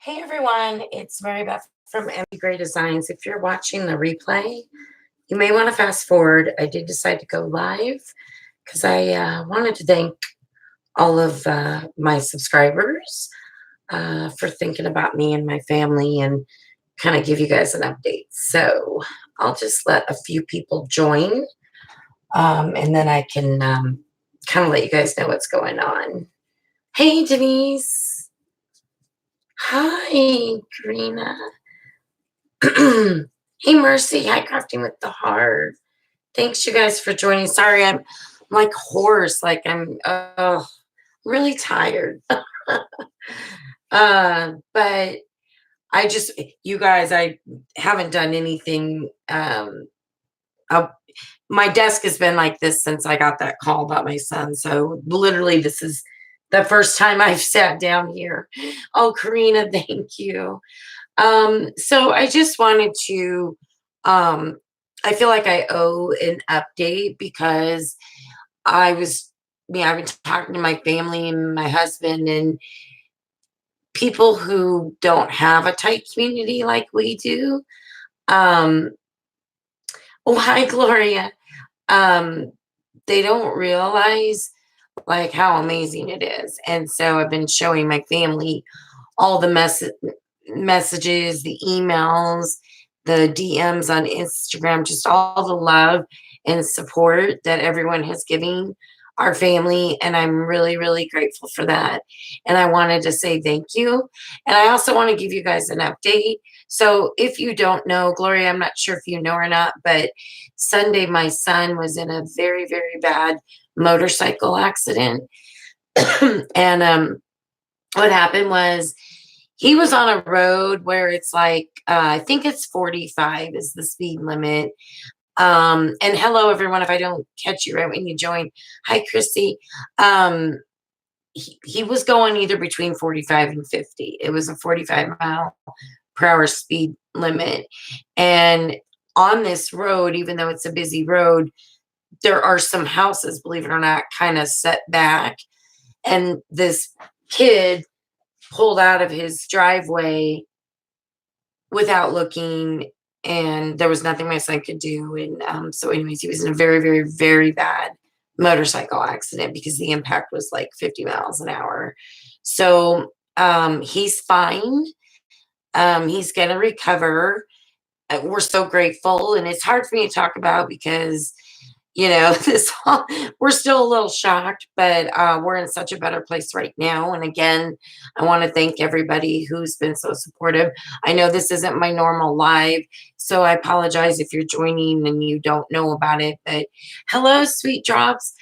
Hey everyone, it's Beth from mbgraydesigns. If you're watching the replay, you may want to fast forward. I did decide to go live because I wanted to thank all of my subscribers for thinking about me and my family and kind of give you guys an update. So I'll just let a few people join and then I can kind of let you guys know what's going on. Hey Denise. Hi, Karina. Hey, Mercy. Hi, Crafting with the Heart. Thanks, you guys, for joining. Sorry, I'm like hoarse. Like I'm really tired. But I just, you guys, I haven't done anything. My desk has been like this since I got that call about my son. So literally, this is the first time I've sat down here. Oh, Karina, thank you. So I just wanted to, I feel like I owe an update because I've been talking to my family and my husband and people who don't have a tight community like we do. Um, oh, hi, Gloria. Um, they don't realize like how amazing it is. And so I've been showing my family all the messages, the emails, the DMs on Instagram, just all the love and support that everyone has given our family. And I'm really, really grateful for that. And I wanted to say thank you. And I also want to give you guys an update. So if you don't know, Gloria, I'm not sure if you know or not, but Sunday, my son was in a very, very bad motorcycle accident. And what happened was he was on a road where it's like, I think it's 45 is the speed limit. And hello, everyone. If I don't catch you right when you join, hi, Chrissy. He was going either between 45 and 50. It was a 45-mile-per-hour speed limit. And on this road, even though it's a busy road, there are some houses, believe it or not, kind of set back. And this kid pulled out of his driveway without looking, and there was nothing my son could do. And so anyways, he was in a very, very, very bad motorcycle accident because the impact was like 50 miles an hour. So he's fine. He's gonna recover. We're so grateful, and it's hard for me to talk about because this we're still a little shocked, but we're in such a better place right now. And again, I want to thank everybody who's been so supportive. I know this isn't my normal live, so I apologize if you're joining and you don't know about it, but hello, sweet drops.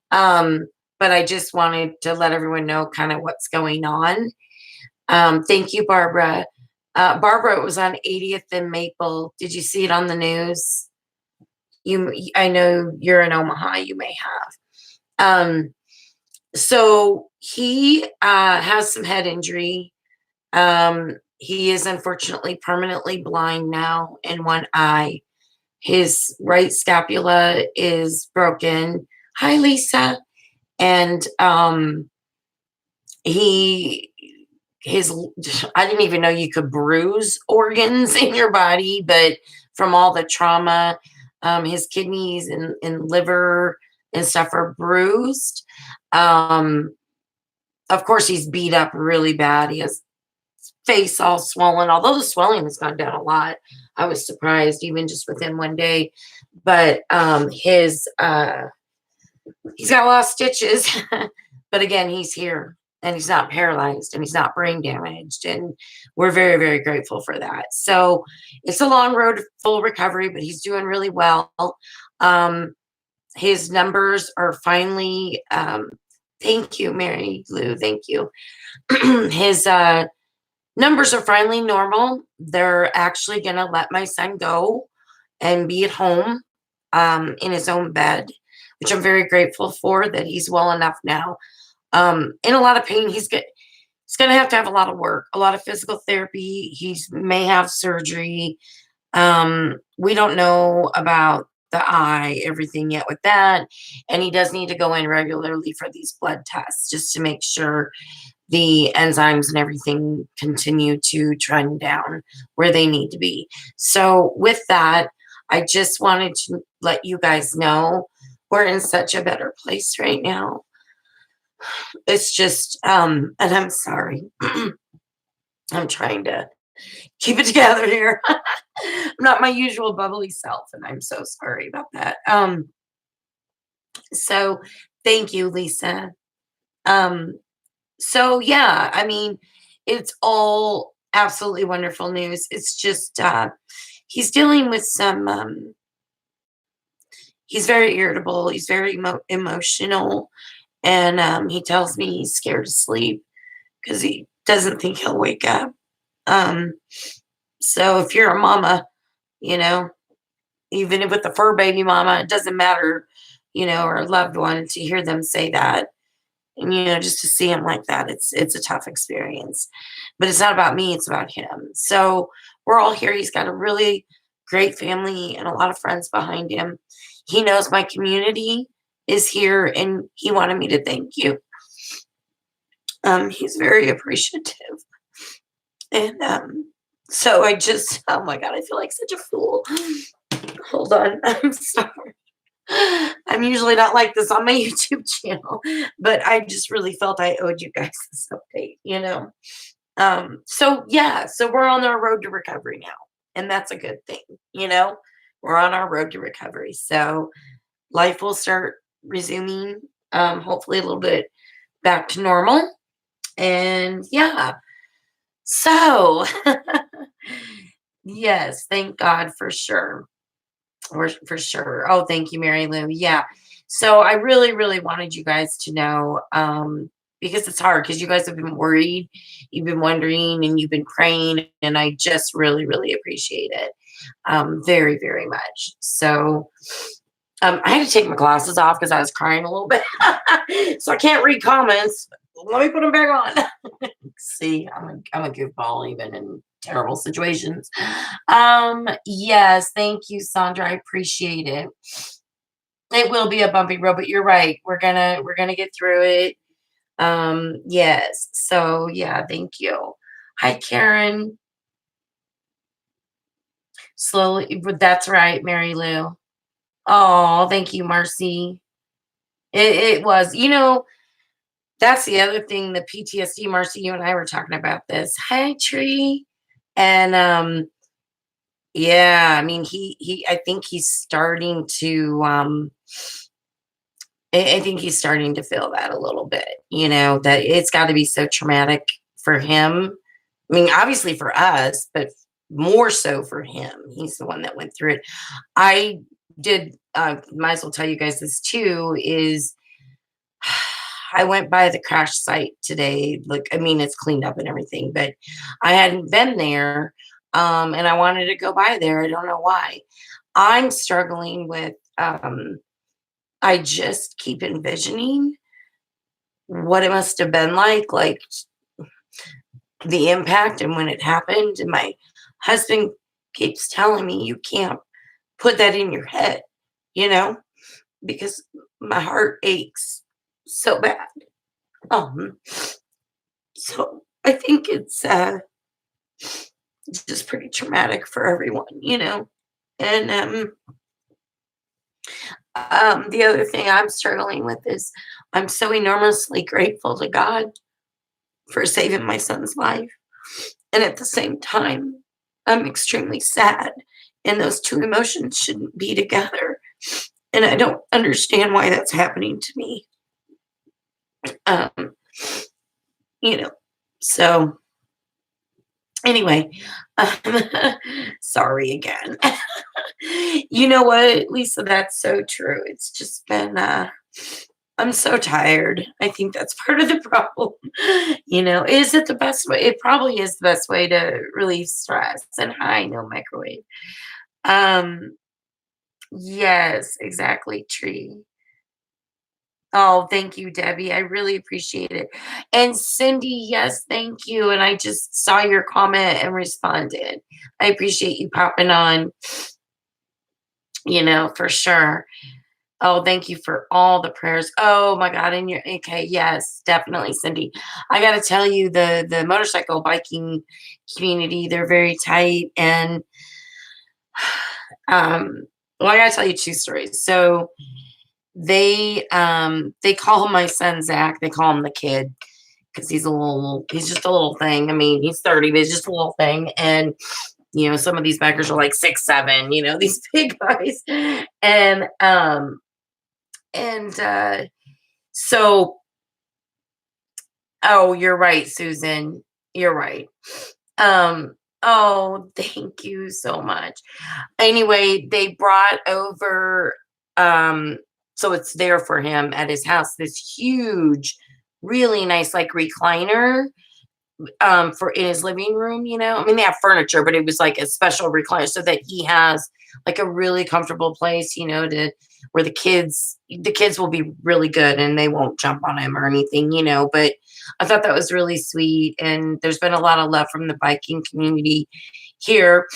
But I just wanted to let everyone know kind of what's going on. Thank you, Barbara. Barbara, it was on 80th and Maple. Did you see it on the news? I know you're in Omaha, you may have. So he has some head injury. He is unfortunately permanently blind now in one eye. His right scapula is broken. Hi, Lisa. And I didn't even know you could bruise organs in your body, but from all the trauma, his kidneys and liver and stuff are bruised. Of course, he's beat up really bad. He has face all swollen, although the swelling has gone down a lot. I was surprised even just within one day. But he's got a lot of stitches. But again, he's here. And he's not paralyzed and he's not brain damaged. And we're very, very grateful for that. So it's a long road to full recovery, but he's doing really well. His numbers are finally, thank you, Mary Lou, thank you. His numbers are finally normal. They're actually going to let my son go and be at home in his own bed, which I'm very grateful for, that he's well enough now. In a lot of pain. He's going to have a lot of work, a lot of physical therapy. He may have surgery. We don't know about the eye, everything yet with that. And he does need to go in regularly for these blood tests just to make sure the enzymes and everything continue to trend down where they need to be. So with that, I just wanted to let you guys know we're in such a better place right now. It's just, and I'm sorry. I'm trying to keep it together here. I'm not my usual bubbly self, and I'm so sorry about that. So thank you, Lisa. Um, so yeah, I mean, it's all absolutely wonderful news. It's just he's dealing with some he's very irritable, he's very emotional, and he tells me he's scared to sleep because he doesn't think he'll wake up. Um, so if you're a mama, you know, even if with the fur baby mama, it doesn't matter, or a loved one, to hear them say that, and just to see him like that, it's a tough experience. But it's not about me, it's about him. So we're all here. He's got a really great family and a lot of friends behind him. He knows my community is here, and he wanted me to thank you. He's very appreciative. And so I just, oh my God, I feel like such a fool. Hold on. I'm sorry. I'm usually not like this on my YouTube channel, but I just really felt I owed you guys this update. So yeah, so we're on our road to recovery now, and that's a good thing. We're on our road to recovery. So life will start resuming, hopefully a little bit back to normal. And yeah, so yes, thank God for sure. For sure. Oh, thank you, Mary Lou. Yeah. So I really, really wanted you guys to know, because it's hard, because you guys have been worried, you've been wondering, and you've been praying, and I just really, really appreciate it. Very, very much. So I had to take my glasses off because I was crying a little bit. So I can't read comments. Let me put them back on. See, I'm a goofball even in terrible situations. Yes, thank you, Sandra. I appreciate it. It will be a bumpy road, but you're right. We're gonna get through it. Yes. So yeah, thank you. Hi, Karen. Slowly, but that's right, Mary Lou. Oh, thank you, Marcy. It was, that's the other thing, the PTSD, Marcy, you and I were talking about this. Hi, Tree. And yeah, I mean, I think he's starting to I think he's starting to feel that a little bit, that it's got to be so traumatic for him. I mean, obviously for us, but more so for him. He's the one that went through it. I did, might as well tell you guys this too, is I went by the crash site today. Like, I mean, it's cleaned up and everything, but I hadn't been there. And I wanted to go by there. I don't know why. I'm struggling with, I just keep envisioning what it must have been like the impact and when it happened. And my husband keeps telling me, you can't put that in your head, you know, because my heart aches so bad. Um, so I think it's just pretty traumatic for everyone. And the other thing I'm struggling with is I'm so enormously grateful to God for saving my son's life. And at the same time, I'm extremely sad. And those two emotions shouldn't be together. And I don't understand why that's happening to me. Um, you know, so anyway, um, sorry again. You know what, Lisa? That's so true. It's just been, I'm so tired. I think that's part of the problem. Is it the best way? It probably is the best way to relieve stress. And hi, no microwave. Um, yes, exactly, Tree. Oh, thank you, Debbie. I really appreciate it. And Cindy, yes, thank you. And I just saw your comment and responded. I appreciate you popping on, for sure. Oh, thank you for all the prayers. Oh my God. And you're okay. Yes, definitely, Cindy. I gotta tell you, the motorcycle biking community, they're very tight. And um well, I gotta tell you two stories. So they call my son Zach, they call him the kid because he's just a little thing. I mean, he's 30, but he's just a little thing. And some of these bikers are like 6'7", these big guys. And and so oh, you're right, Susan. You're right. Oh, thank you so much. Anyway, they brought over so it's there for him at his house, this huge, really nice like recliner for in his living room. I mean, they have furniture, but it was like a special recliner so that he has like a really comfortable place, to where the kids will be really good and they won't jump on him or anything, but I thought that was really sweet. And there's been a lot of love from the biking community here.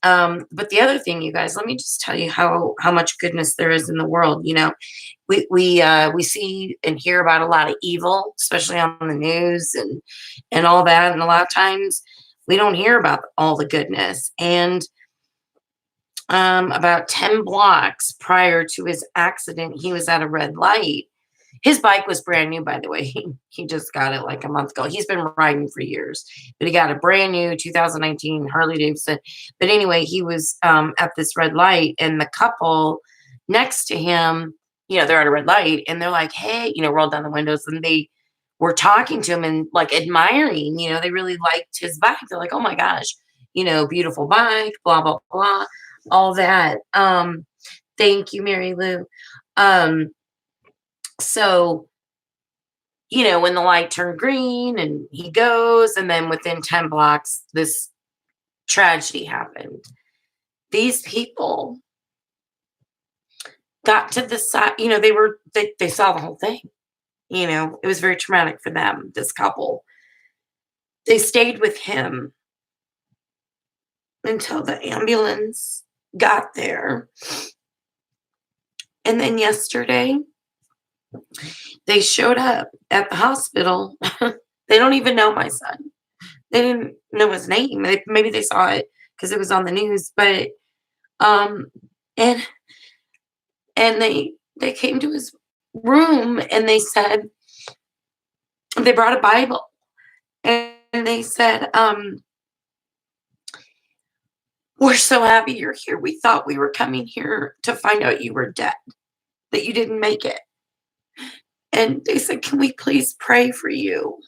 But the other thing, you guys, let me just tell you how much goodness there is in the world. We see and hear about a lot of evil, especially on the news and all that. And a lot of times we don't hear about all the goodness. And about 10 blocks prior to his accident, he was at a red light. His bike was brand new, by the way. He just got it like a month ago. He's been riding for years, but he got a brand new 2019 Harley Davidson. But anyway, he was at this red light, and the couple next to him, they're at a red light, and they're like, "Hey," roll down the windows, and they were talking to him and like admiring. They really liked his bike. They're like, "Oh my gosh, beautiful bike, blah blah blah, all that." Thank you, Mary Lou. Um, so when the light turned green and he goes, and then within 10 blocks, this tragedy happened. These people got to the side, they saw the whole thing. It was very traumatic for them, this couple. They stayed with him until the ambulance got there. And then yesterday, they showed up at the hospital. They don't even know my son. They didn't know his name. Maybe they saw it because it was on the news, but um, and they came to his room and they said they brought a Bible and they said, "We're so happy you're here. We thought we were coming here to find out you were dead, that you didn't make it." And they said, "Can we please pray for you?"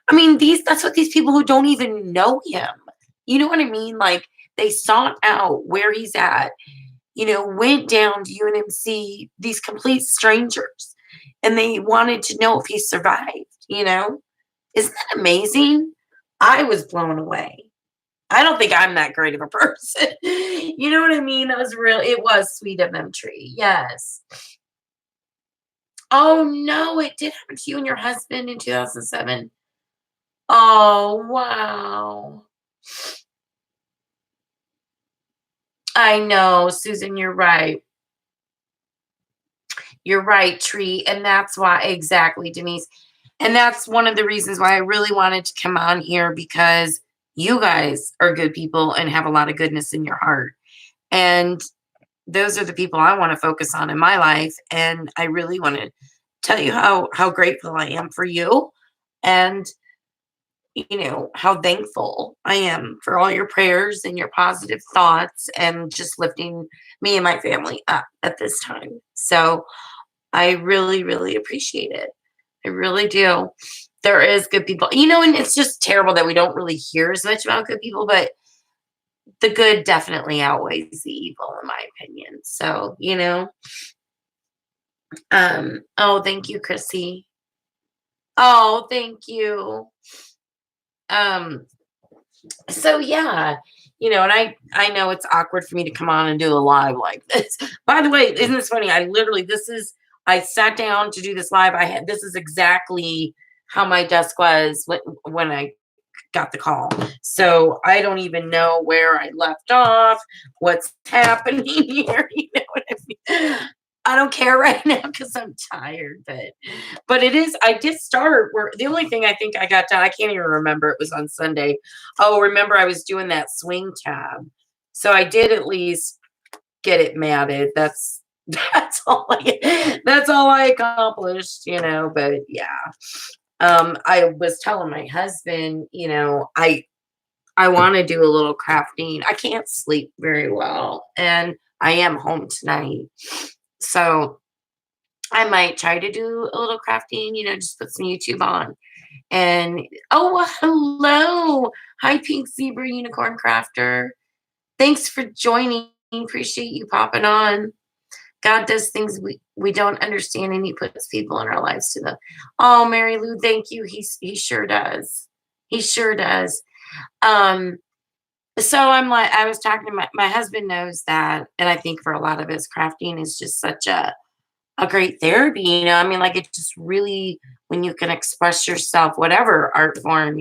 I mean, that's what these people who don't even know him, you know what I mean? Like, they sought out where he's at, went down to UNMC, these complete strangers, and they wanted to know if he survived. Isn't that amazing? I was blown away. I don't think I'm that great of a person. You know what I mean? It was sweet of them, Tree. Yes. Oh no, it did happen to you and your husband in 2007. Oh, wow. I know, Susan, you're right. You're right, Tree. And that's why, exactly, Denise. And that's one of the reasons why I really wanted to come on here, because you guys are good people and have a lot of goodness in your heart. And those are the people I want to focus on in my life. And I really want to tell you how grateful I am for you, and how thankful I am for all your prayers and your positive thoughts and just lifting me and my family up at this time. So I really, really appreciate it. I really do. There is good people, and it's just terrible that we don't really hear as much about good people, but the good definitely outweighs the evil, in my opinion. So, oh, thank you, Chrissy. Oh, thank you. Um, so yeah, and I know it's awkward for me to come on and do a live like this. By the way, isn't this funny? I sat down to do this live. This is exactly how my desk was when I got the call. So I don't even know where I left off, what's happening here. You know what I mean? I don't care right now because I'm tired, but it is. I did start where the only thing I think I got done. I can't even remember. It was on Sunday. Oh, remember I was doing that swing tab, so I did at least get it matted. That's all I accomplished. But yeah, I was telling my husband, I want to do a little crafting. I can't sleep very well, and I am home tonight. So I might try to do a little crafting, just put some YouTube on. And oh, hello. Hi, Pink Zebra Unicorn Crafter. Thanks for joining. Appreciate you popping on. God does things we don't understand, and He puts people in our lives to the. Oh, Mary Lou, thank you. He sure does. He sure does. Um, so I'm like, I was talking to my husband knows that, and I think for a lot of us, crafting is just such a great therapy. I mean, like it just really when you can express yourself, whatever art form,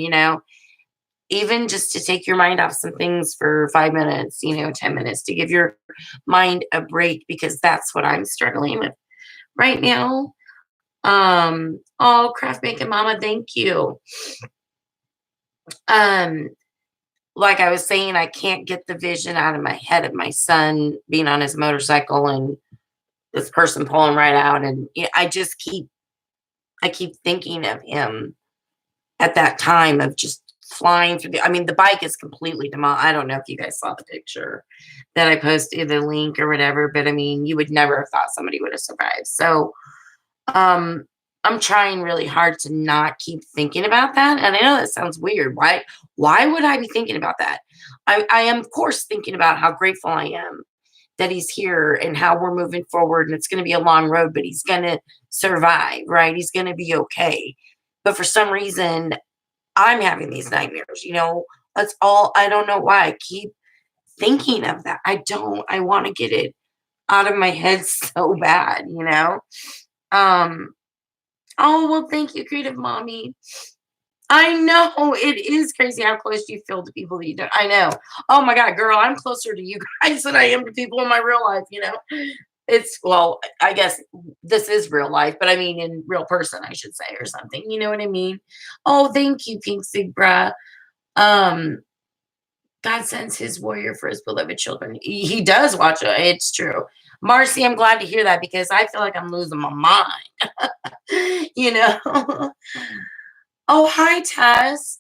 even just to take your mind off some things for 5 minutes, 10 minutes to give your mind a break because that's what I'm struggling with right now. Oh, craft making mama, thank you. Um, like I was saying, I can't get the vision out of my head of my son being on his motorcycle and this person pulling right out, and I keep thinking of him at that time of just flying through I mean, the bike is completely demolished. I don't know if you guys saw the picture that I posted, the link or whatever, but I mean, you would never have thought somebody would have survived. So, um, I'm trying really hard to not keep thinking about that. And I know that sounds weird. Why would I be thinking about that? I am of course thinking about how grateful I am that he's here and how we're moving forward. And it's going to be a long road, but he's going to survive, right? He's going to be okay. But for some reason, I'm having these nightmares. That's all. I don't know why I keep thinking of that. I want to get it out of my head so bad. Um, oh, well, thank you, Creative Mommy. I know it is crazy how close you feel to people that you don't. I know. Oh my God, girl, I'm closer to you guys than I am to people in my real life. Well, I guess this is real life, but I mean in real person, I should say, or something. You know what I mean? Oh, thank you, Pink Sigbra. Um, God sends his warrior for his beloved children. He does watch it. It's true. Marcy, I'm glad to hear that because I feel like I'm losing my mind. you know. Oh, hi, Tess.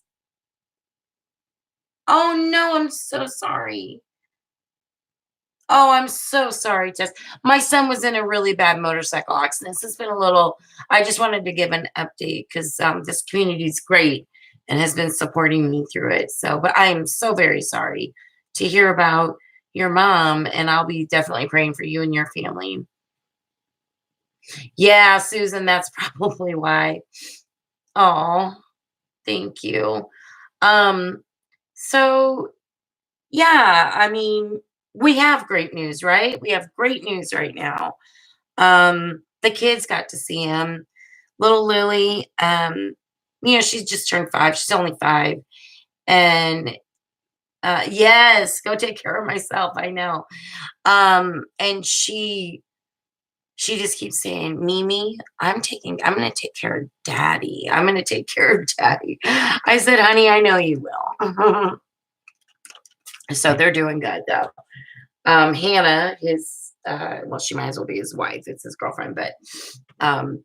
Oh no, I'm so sorry. Oh, I'm so sorry, Tess. My son was in a really bad motorcycle accident. So it's been a little. I just wanted to give an update because this community is great and has been supporting me through it. So, but I am so very sorry to hear about your mom, and I'll be definitely praying for you and your family. Yeah, Susan, that's probably why. Oh, thank you. Um, so yeah, I mean, we have great news, right? We have great news right now. The kids got to see him. Little Lily, she's just turned 5. She's only 5. And yes, go take care of myself. I know. And she just keeps saying, Mimi, I'm gonna take care of daddy. I'm gonna take care of daddy. I said, honey, I know you will. So they're doing good though. Hannah, well, she might as well be his wife. It's his girlfriend, but um,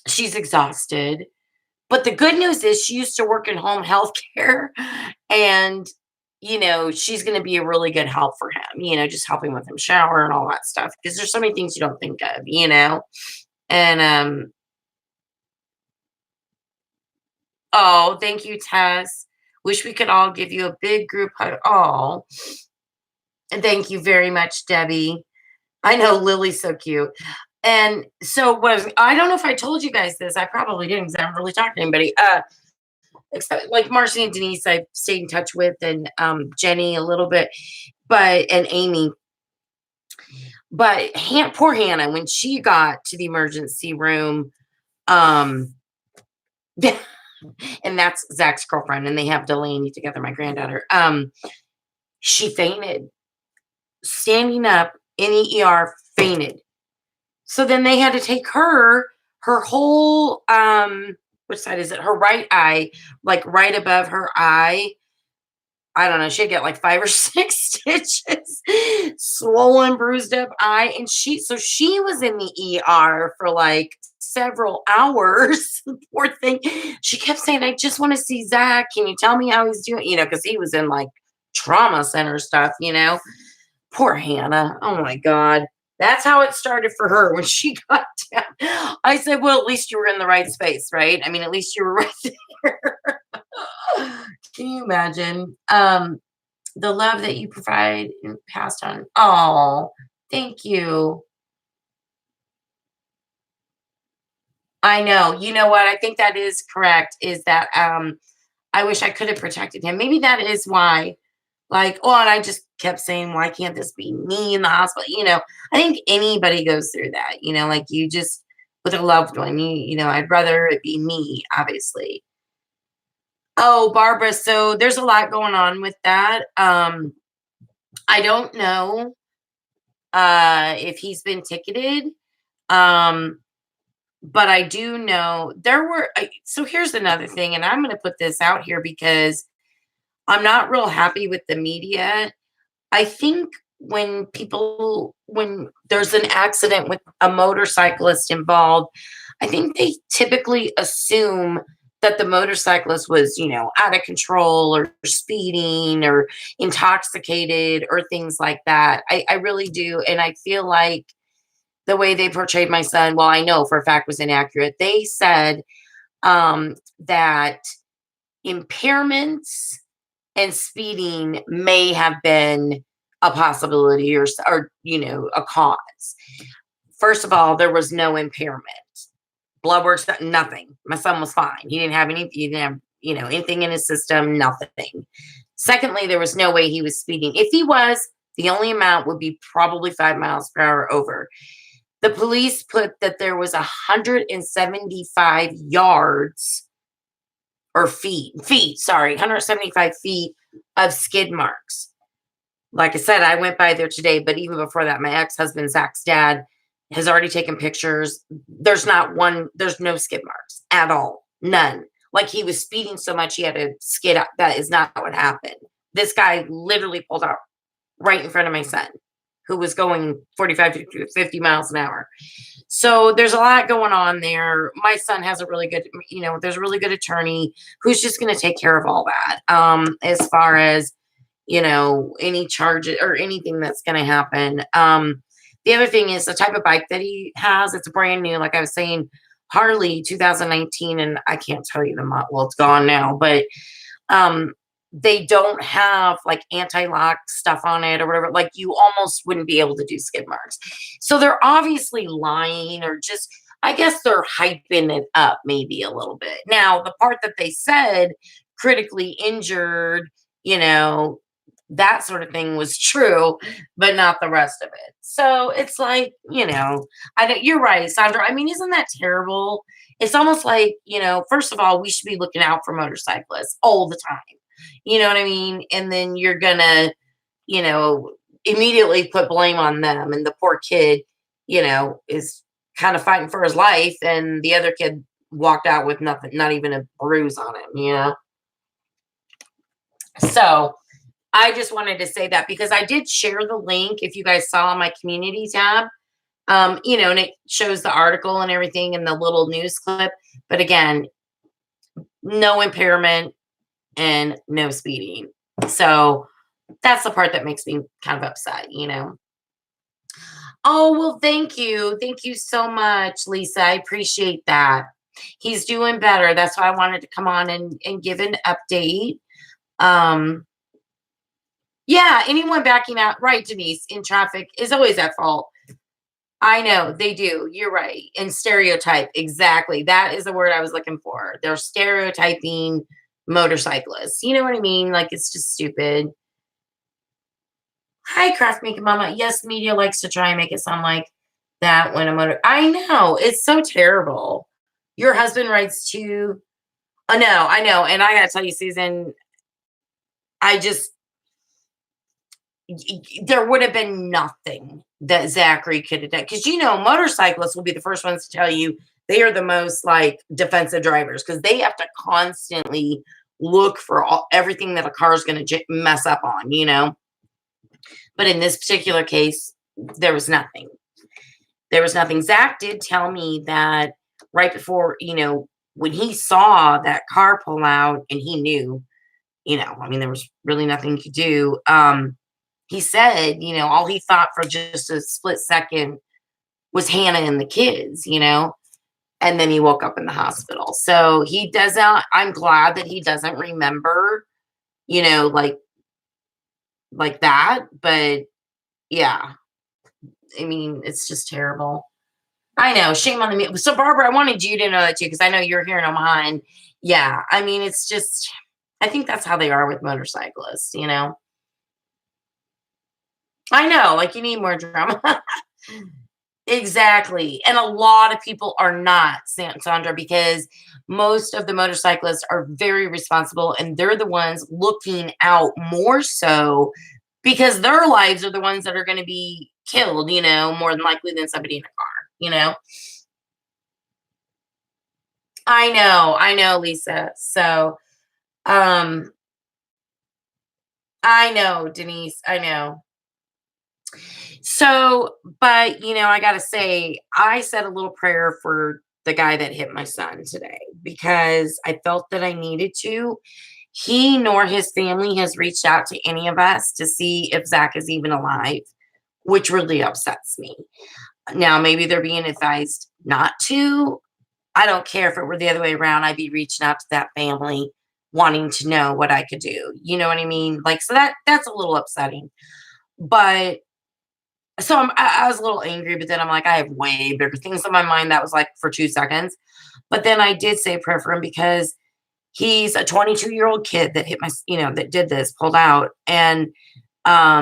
she's exhausted. But the good news is she used to work in home health care, and she's going to be a really good help for him. Just helping with him shower and all that stuff because there's so many things you don't think of. And oh, thank you, Tess. Wish we could all give you a big group hug. Oh, and thank you very much, Debbie. I know Lily's so cute. And so I don't know if I told you guys this. I probably didn't because I haven't really talked to anybody. Except like Marcy and Denise, I've stayed in touch with, and Jenny a little bit, and Amy. But poor Hannah, when she got to the emergency room, um, and that's Zach's girlfriend, and they have Delaney together, my granddaughter. She fainted, standing up in the ER, fainted. So then they had to take her whole, which side is it? Her right eye, like right above her eye. I don't know, she'd get like 5 or 6 stitches, swollen, bruised up eye, and she was in the ER for, like, several hours, poor thing. She kept saying, "I just wanna see Zach. Can you tell me how he's doing?" Because he was in, like, trauma center stuff, you know? Poor Hannah. Oh my god. That's how it started for her when she got down. I said, "Well, at least you were in the right space, right? I mean, at least you were right there." Can you imagine? The love that you provide and passed on. Oh, thank you. I know. You know what? I think that is correct. Is that I wish I could have protected him. Maybe that is why. Like, oh, and I just kept saying, why can't this be me in the hospital? I think anybody goes through that, like you just with a loved one, I'd rather it be me, obviously. Oh, Barbara, so there's a lot going on with that. I don't know if he's been ticketed. Um, but I do know so here's another thing, and I'm going to put this out here because I'm not real happy with the media. I think when there's an accident with a motorcyclist involved, I think they typically assume that the motorcyclist was, out of control or speeding or intoxicated or things like that. I really do. And I feel like the way they portrayed my son, well, I know for a fact was inaccurate. They said that impairments and speeding may have been a possibility or a cause. First of all, there was no impairment. Blood works, nothing. My son was fine. He didn't have, anything in his system, nothing. Secondly, there was no way he was speeding. If he was, the only amount would be probably 5 miles per hour over. The police put that there was 175 yards or feet, 175 feet of skid marks. Like I said, I went by there today, but even before that, my ex-husband, Zach's dad, has already taken pictures. There's no skid marks at all. None. Like he was speeding so much he had to skid up. That is not what happened. This guy literally pulled out right in front of my son, who was going 45 to 50 miles an hour. So there's a lot going on there. My son has a really good, there's a really good attorney who's just going to take care of all that. As far as, any charges or anything that's going to happen. The other thing is the type of bike that he has. It's brand new. Like I was saying, Harley 2019, and I can't tell you the model. Well, it's gone now, but um, they don't have like anti-lock stuff on it or whatever. Like you almost wouldn't be able to do skid marks. So they're obviously lying or just, I guess they're hyping it up maybe a little bit. Now, the part that they said critically injured, you know, that sort of thing was true, but not the rest of it. So it's like, I don't, you're right, Sandra. I mean, isn't that terrible? It's almost like, first of all, we should be looking out for motorcyclists all the time. You know what I mean? And then you're gonna, you know, immediately put blame on them. And the poor kid, is kind of fighting for his life. And the other kid walked out with nothing, not even a bruise on him. So I just wanted to say that because I did share the link if you guys saw on my community tab. And it shows the article and everything and the little news clip. But again, no impairment and no speeding. So that's the part that makes me kind of upset. Oh, well, thank you. Thank you so much, Lisa. I appreciate that. He's doing better. That's why I wanted to come on and give an update. Um, yeah, anyone backing out, right, Denise, in traffic is always at fault. I know they do. You're right. And stereotype. Exactly. That is the word I was looking for. They're stereotyping motorcyclists. You know what I mean? Like it's just stupid. Hi, Craft Maker Mama. Yes, media likes to try and make it sound like that when a motor. I know. It's so terrible. Your husband writes to. Oh, no, I know. And I got to tell you, Susan, I just, there would have been nothing that Zachary could have done. Because motorcyclists will be the first ones to tell you they are the most like defensive drivers because they have to constantly look for everything that a car is going to mess up on. But in this particular case, there was nothing. There was nothing. Zach did tell me that right before, when he saw that car pull out and he knew, I mean, there was really nothing he could do. He said, all he thought for just a split second was Hannah and the kids. And then he woke up in the hospital. So he doesn't, I'm glad that he doesn't remember, like that. But yeah, I mean, it's just terrible. I know. Shame on me. So Barbara, I wanted you to know that too, because I know you're here in Omaha. And yeah, I mean, it's just, I think that's how they are with motorcyclists. I know, like you need more drama. Exactly. And a lot of people are not, Sandra, because most of the motorcyclists are very responsible and they're the ones looking out more so because their lives are the ones that are going to be killed, more than likely than somebody in a car. I know, Lisa. So, um, I know, Denise, I know. So, but I gotta say, I said a little prayer for the guy that hit my son today because I felt that I needed to. He nor his family has reached out to any of us to see if Zach is even alive, which really upsets me. Now, maybe they're being advised not to. I don't care if it were the other way around. I'd be reaching out to that family wanting to know what I could do. You know what I mean? Like, so that's a little upsetting. But so I was a little angry, but then I'm like, I have way bigger things on my mind. That was like for 2 seconds. But then I did say a prayer for him because he's a 22-year-old kid that hit that did this, pulled out. And I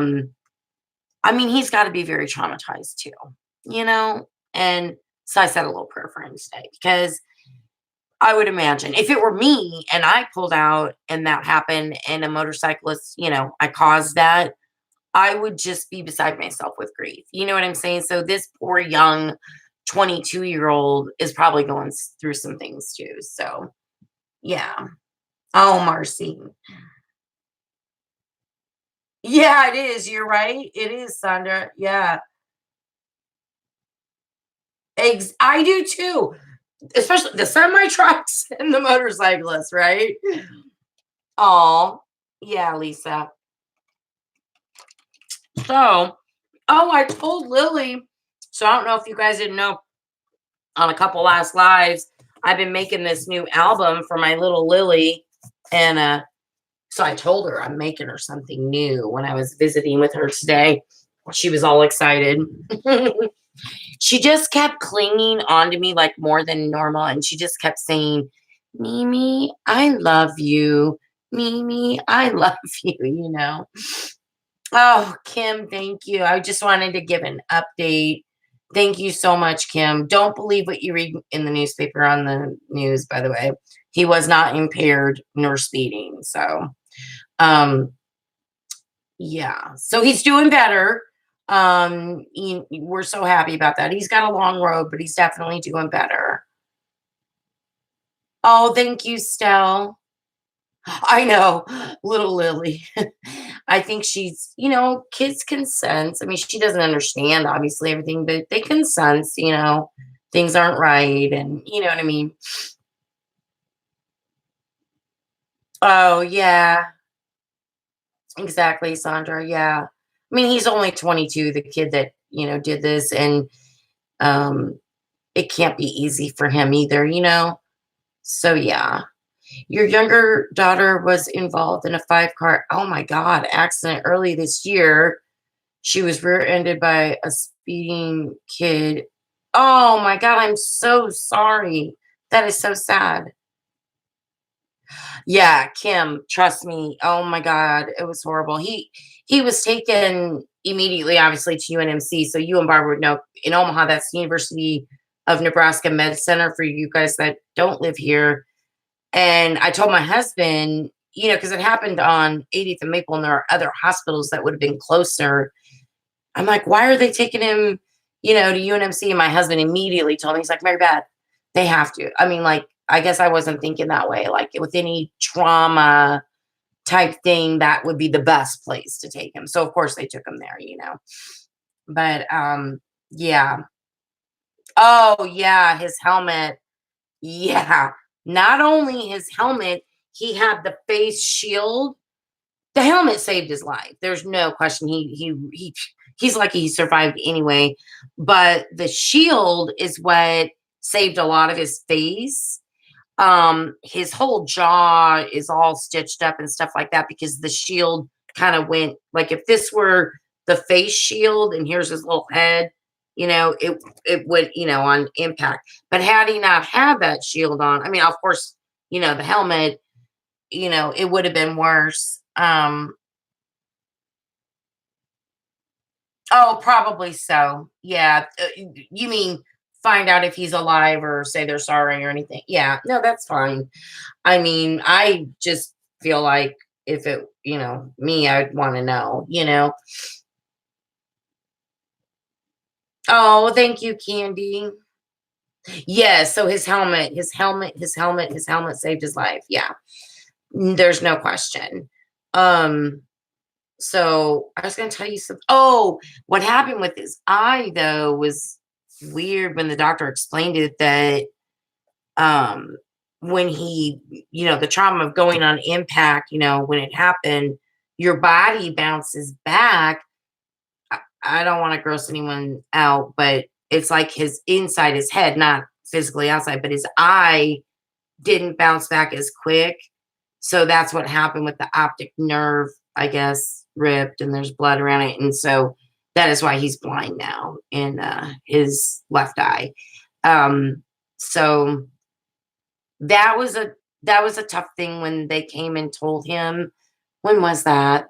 mean, he's got to be very traumatized too, you know? And so I said a little prayer for him today because I would imagine if it were me and I pulled out and that happened and a motorcyclist, I caused that, I would just be beside myself with grief. You know what I'm saying? So this poor young 22-year-old is probably going through some things too. So yeah. Oh, Marcy. Yeah, it is. You're right. It is, Sandra. Yeah. I do too. Especially the semi trucks and the motorcyclists, right? Oh, yeah, Lisa. So, I told Lily. So I don't know if you guys didn't know on a couple last lives, I've been making this new album for my little Lily. And so I told her I'm making her something new when I was visiting with her today. She was all excited. She just kept clinging on to me like more than normal. And she just kept saying, Mimi, I love you. Mimi, I love you. Oh, Kim, thank you. I just wanted to give an update. Thank you so much, Kim. Don't believe what you read in the newspaper on the news, by the way. He was not impaired nor speeding. So, um, yeah. So he's doing better. We're so happy about that. He's got a long road, but he's definitely doing better. Oh, thank you, Stell. I know, little Lily. I think she's, kids can sense. I mean, she doesn't understand obviously everything, but they can sense, things aren't right. And you know what I mean? Oh, yeah, exactly, Sandra. Yeah. I mean, he's only 22, the kid that, did this. And um, it can't be easy for him either. So, yeah. Your younger daughter was involved in a 5-car, oh my God, accident early this year. She was rear-ended by a speeding kid. Oh my God, I'm so sorry. That is so sad. Yeah, Kim, trust me. Oh my God, it was horrible. He was taken immediately, obviously, to UNMC. So you and Barbara would know in Omaha, that's the University of Nebraska Med Center for you guys that don't live here. And I told my husband, because it happened on 80th and Maple, and there are other hospitals that would have been closer. I'm like, why are they taking him, to UNMC? And my husband immediately told me, he's like, Mary Beth, they have to. I mean, like, I guess I wasn't thinking that way. Like, with any trauma type thing, that would be the best place to take him. So, of course, they took him there. But, yeah. Oh, yeah, his helmet. Yeah. Not only his helmet, he had the face shield. The helmet saved his life. There's no question. He's lucky he survived anyway. But the shield is what saved a lot of his face. His whole jaw is all stitched up and stuff like that because the shield kind of went, like, if this were the face shield and here's his little head, it would, on impact. But had he not had that shield on, I mean, of course, the helmet, it would have been worse. Oh, probably so. Yeah. You mean find out if he's alive or say they're sorry or anything? Yeah. No, that's fine. I mean, I just feel like if it, me, I'd want to know. Oh, thank you, Candy. Yes. So his helmet saved his life. Yeah. There's no question. Um, So I was going to tell you something. Oh, what happened with his eye though was weird when the doctor explained it that um when he, the trauma of going on impact, when it happened, your body bounces back. I don't want to gross anyone out, but it's like his inside his head, not physically outside, but his eye didn't bounce back as quick. So that's what happened with the optic nerve, I guess, ripped and there's blood around it. And so that is why he's blind now in his left eye. So that was a tough thing when they came and told him. When was that?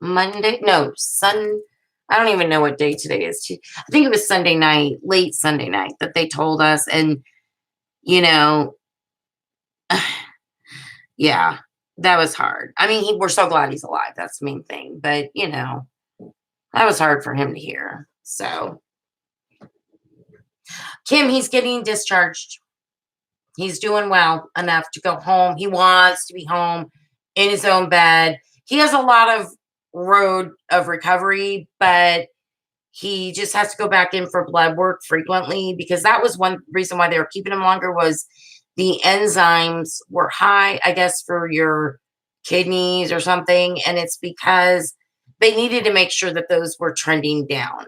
Monday? No, I don't even know what day today is. I think it was Sunday night, late Sunday night, that they told us. And you know, yeah, that was hard. I mean, we're so glad he's alive. That's the main thing. But, that was hard for him to hear. So, Kim, he's getting discharged. He's doing well enough to go home. He wants to be home in his own bed. He has a lot of road of recovery, but he just has to go back in for blood work frequently because that was one reason why they were keeping him longer was the enzymes were high, I guess, for your kidneys or something. And it's because they needed to make sure that those were trending down.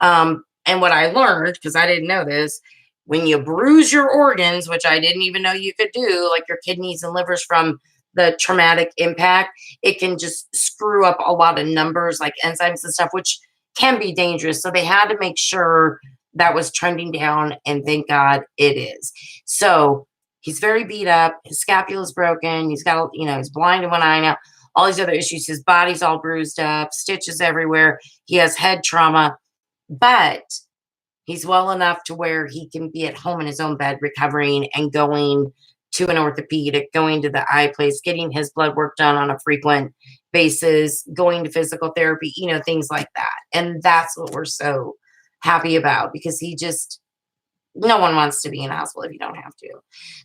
And what I learned, because I didn't know this, when you bruise your organs, which I didn't even know you could do, like your kidneys and livers from the traumatic impact, it can just screw up a lot of numbers like enzymes and stuff, which can be dangerous. So they had to make sure that was trending down, and thank God it is. So he's very beat up. His scapula is broken. He's got, he's blind in one eye now. All these other issues. His body's all bruised up, stitches everywhere. He has head trauma, but he's well enough to where he can be at home in his own bed, recovering and going to an orthopedic, going to the eye place, getting his blood work done on a frequent basis, going to physical therapy, things like that. And that's what we're so happy about because no one wants to be in a hospital if you don't have to.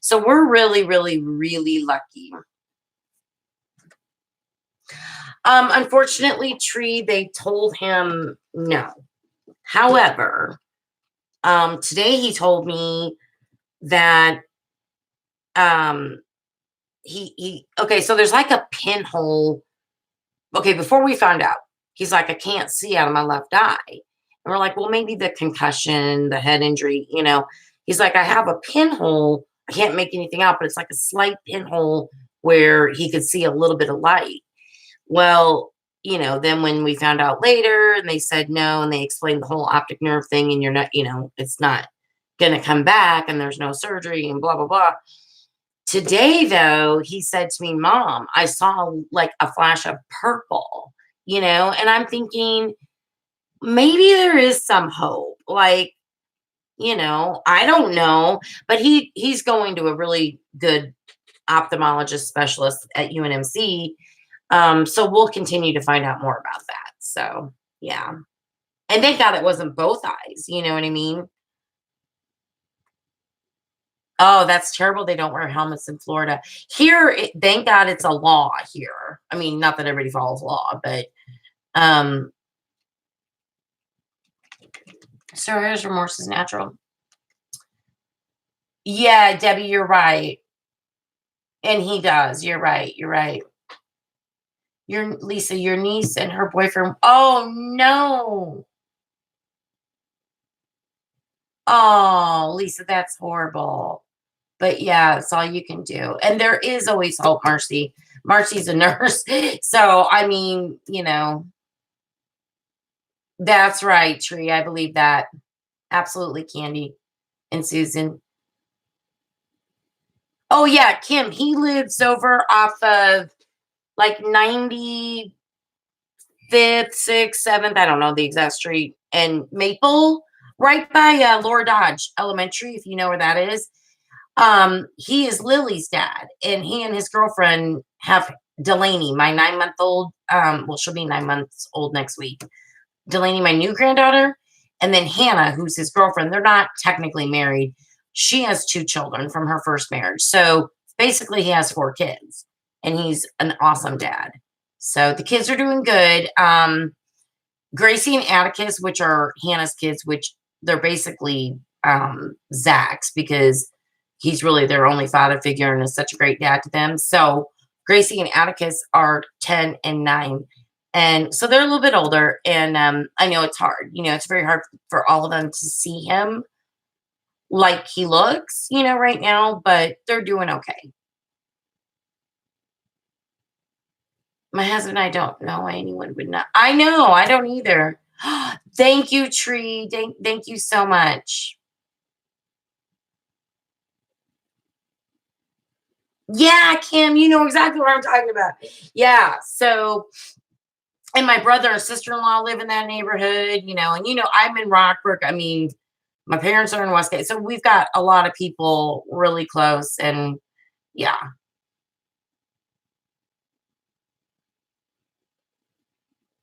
So we're really, really, really lucky. Unfortunately, Tree, they told him no. However, today he told me that okay, so there's like a pinhole. Okay, before we found out, he's like, I can't see out of my left eye. And we're like, well, maybe the concussion, the head injury, He's like, I have a pinhole. I can't make anything out, but it's like a slight pinhole where he could see a little bit of light. Well, then when we found out later and they said no, and they explained the whole optic nerve thing, and you're not, it's not going to come back and there's no surgery and blah, blah, blah. Today, though, he said to me, Mom, I saw like a flash of purple, and I'm thinking maybe there is some hope. Like, I don't know, but he's going to a really good ophthalmologist specialist at UNMC. So we'll continue to find out more about that. So yeah. And thank God it wasn't both eyes. You know what I mean? Oh, that's terrible. They don't wear helmets in Florida. Here, thank God it's a law here. I mean, not that everybody follows law, but um, survivor's remorse is natural. Yeah, Debbie, you're right. And he does. You're right. You're right. Your Lisa, your niece and her boyfriend. Oh no. Oh, Lisa, that's horrible. But yeah, it's all you can do. And there is always hope, Marcy. Marcy's a nurse. So I mean, that's right, Tree. I believe that. Absolutely, Candy and Susan. Oh yeah, Kim. He lives over off of like 95th, 6th, 7th. I don't know the exact street. And Maple, right by Laura Dodge Elementary, if you know where that is. He is Lily's dad, and he and his girlfriend have Delaney, my 9 month old. Well, she'll be 9 months old next week. Delaney, my new granddaughter, and then Hannah, who's his girlfriend. They're not technically married. She has two children from her first marriage. So basically, he has four kids, and he's an awesome dad. So the kids are doing good. Gracie and Atticus, which are Hannah's kids, which they're basically Zach's because he's really their only father figure and is such a great dad to them. So Gracie and Atticus are 10 and 9. And so they're a little bit older. And I know it's hard. It's very hard for all of them to see him like he looks, right now, but they're doing okay. My husband and I don't know why anyone would not. I know. I don't either. Thank you, Tree. Thank you so much. Yeah, Kim, you know exactly what I'm talking about. Yeah. So, and my brother and sister-in-law live in that neighborhood, and I'm in Rockbrook. I mean, my parents are in Westgate. So we've got a lot of people really close. And yeah.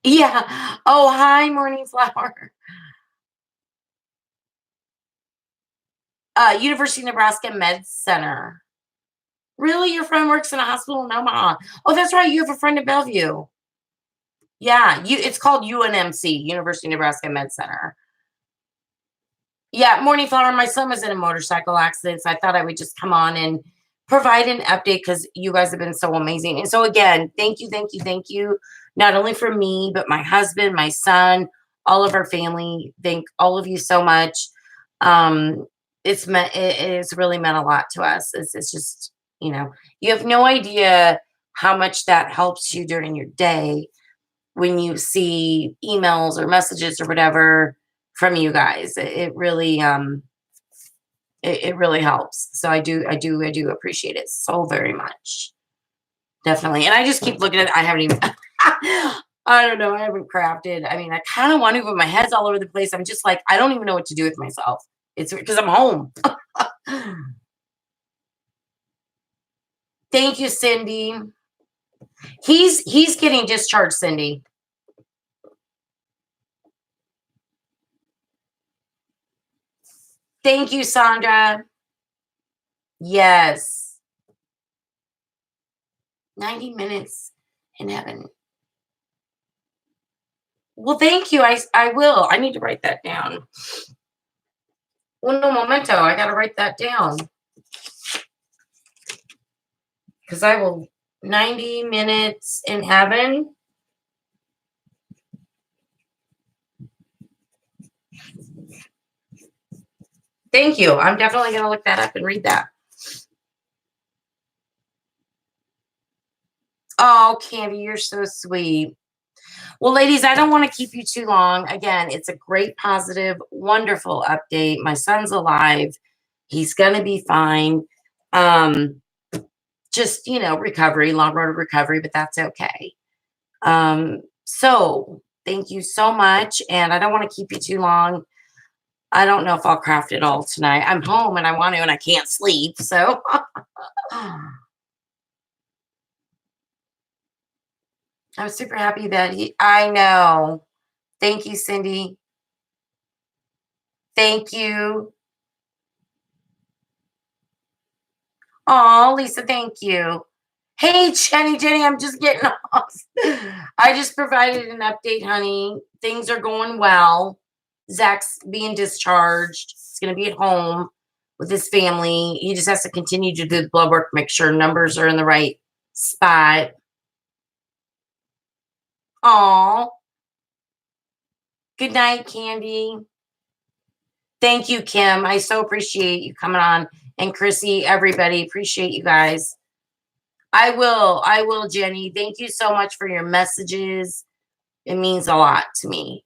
Yeah. Oh, hi, Morning Flower. University of Nebraska Med Center. Really? Your friend works in a hospital in Omaha. Oh, that's right. You have a friend in Bellevue. Yeah, it's called UNMC, University of Nebraska Med Center. Yeah, Morning Flower. My son was in a motorcycle accident, so I thought I would just come on and provide an update because you guys have been so amazing. And so again, thank you, thank you, thank you. Not only for me, but my husband, my son, all of our family. Thank all of you so much. Um, it's really meant a lot to us. It's just, you have no idea how much that helps you during your day when you see emails or messages or whatever from you guys. It really helps. So I do appreciate it so very much. Definitely. And I just keep looking at it. I haven't even I don't know. I haven't crafted. I mean, I kind of want to, but my head's all over the place. I'm just like, I don't even know what to do with myself. It's because I'm home. Thank you, Cindy. He's getting discharged, Cindy. Thank you, Sandra. Yes. 90 minutes in heaven. Well, thank you. I will. I need to write that down. Uno momento. I got to write that down because I will. 90 minutes in heaven. Thank you. I'm definitely going to look that up and read that. Oh, Candy, you're so sweet. Well, ladies, I don't want to keep you too long. Again, it's a great, positive, wonderful update. My son's alive. He's going to be fine. Um, just, recovery, long road of recovery, but that's okay. So thank you so much. And I don't want to keep you too long. I don't know if I'll craft it all tonight. I'm home and I want to, and I can't sleep. So I'm super happy that I know. Thank you, Cindy. Thank you. Oh, Lisa, thank you. Hey, Jenny, I'm just getting off. I just provided an update, honey. Things are going well. Zach's being discharged. He's going to be at home with his family. He just has to continue to do the blood work, make sure numbers are in the right spot. Oh, good night, Candy. Thank you, Kim. I so appreciate you coming on. And Chrissy, everybody, appreciate you guys. I will, Jenny. Thank you so much for your messages. It means a lot to me.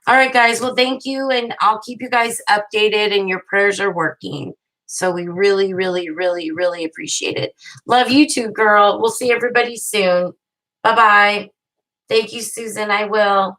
All right, guys. Well, thank you. And I'll keep you guys updated, and your prayers are working. So we really, really, really, really appreciate it. Love you too, girl. We'll see everybody soon. Bye bye. Thank you, Susan. I will.